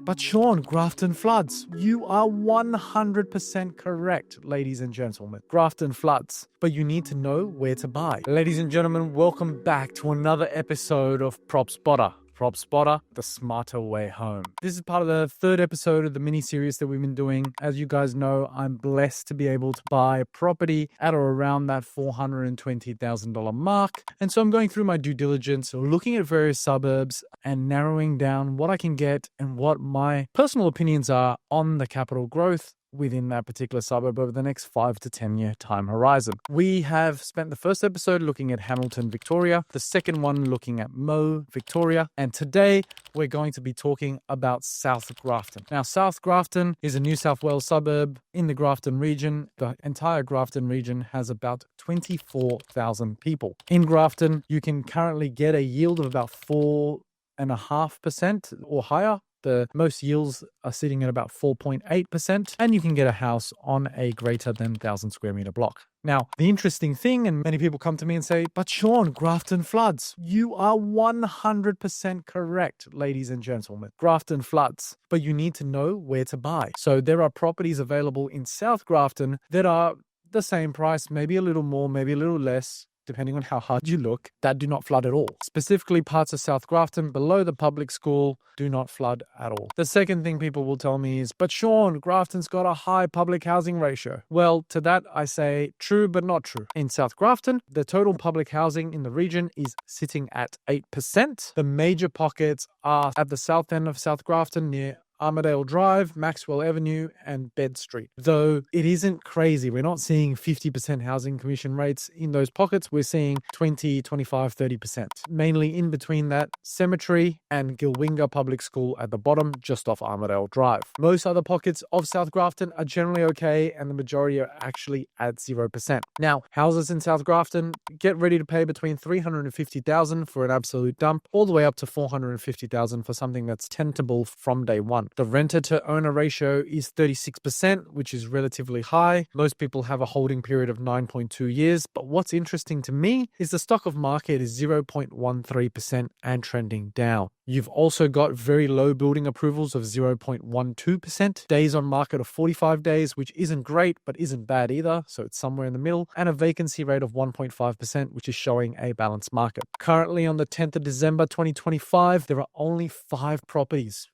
but Sean, Grafton floods. You are 100% correct, ladies and gentlemen. Grafton floods, but you need to know where to buy. Ladies and gentlemen, welcome back to another episode of PropSpotter. PropSpotter, the smarter way home. This is part of the third episode of the mini-series that we've been doing. As you guys know, I'm blessed to be able to buy a property at or around that $420,000 mark. And so I'm going through my due diligence, looking at various suburbs and narrowing down what I can get and what my personal opinions are on the capital growth within that particular suburb over the next 5 to 10 year time horizon. We have spent the first episode looking at Hamilton, Victoria, the second one looking at Moe, Victoria, and today we're going to be talking about South Grafton. Now, South Grafton is a New South Wales suburb in the Grafton region. The entire Grafton region has about 24,000 people. In Grafton, you can currently get a yield of about 4.5% or higher. The most yields are sitting at about 4.8%, and you can get a house on a greater than 1,000 square meter block. Now, the interesting thing, and many people come to me and say, but Sean, Grafton floods. You are 100% correct, ladies and gentlemen. Grafton floods, but you need to know where to buy. So there are properties available in South Grafton that are the same price, maybe a little more, maybe a little less, depending on how hard you look, that do not flood at all. Specifically, parts of South Grafton below the public school do not flood at all. The second thing people will tell me is, but Sean, Grafton's got a high public housing ratio. Well, to that I say true, but not true. In South Grafton, the total public housing in the region is sitting at 8%. The major pockets are at the south end of South Grafton near Armadale Drive, Maxwell Avenue, and Bed Street. Though it isn't crazy. We're not seeing 50% housing commission rates in those pockets. We're seeing 20, 25, 30%. Mainly in between that Cemetery and Gilwinga Public School at the bottom, just off Armadale Drive. Most other pockets of South Grafton are generally okay, and the majority are actually at 0%. Now, houses in South Grafton, get ready to pay between $350,000 for an absolute dump, all the way up to $450,000 for something that's tentable from day one. The renter to owner ratio is 36%, which is relatively high. Most people have a holding period of 9.2 years. But what's interesting to me is the stock of market is 0.13% and trending down. You've also got very low building approvals of 0.12%, days on market of 45 days, which isn't great, but isn't bad either. So it's somewhere in the middle, and a vacancy rate of 1.5%, which is showing a balanced market. Currently on the 10th of December, 2025, there are only 5 properties,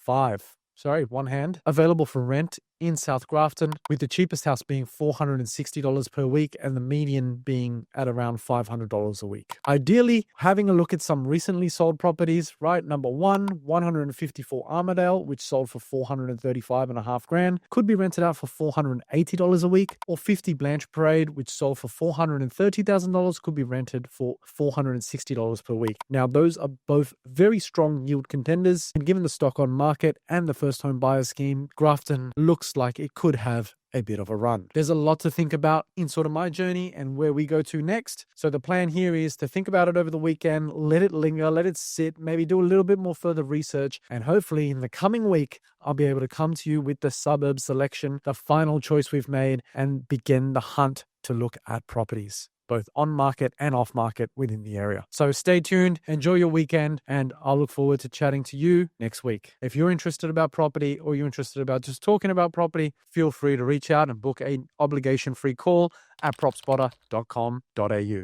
one hand, available for rent in South Grafton, with the cheapest house being $460 per week and the median being at around $500 a week. Ideally, having a look at some recently sold properties, right? Number 154 Armadale, which sold for $435.5 could be rented out for $480 a week, or 50 Blanche Parade, which sold for $430,000, could be rented for $460 per week. Now, those are both very strong yield contenders, and given the stock on market and the first home buyer scheme, Grafton looks like it could have a bit of a run. There's a lot to think about in sort of my journey and where we go to next. So the plan here is to think about it over the weekend, let it linger, let it sit, maybe do a little bit more further research, and hopefully in the coming week, I'll be able to come to you with the suburb selection, the final choice we've made, and begin the hunt to look at properties, both on market and off market within the area. So stay tuned, enjoy your weekend, and I'll look forward to chatting to you next week. If you're interested about property, or you're interested about just talking about property, feel free to reach out and book an obligation-free call at propspotter.com.au.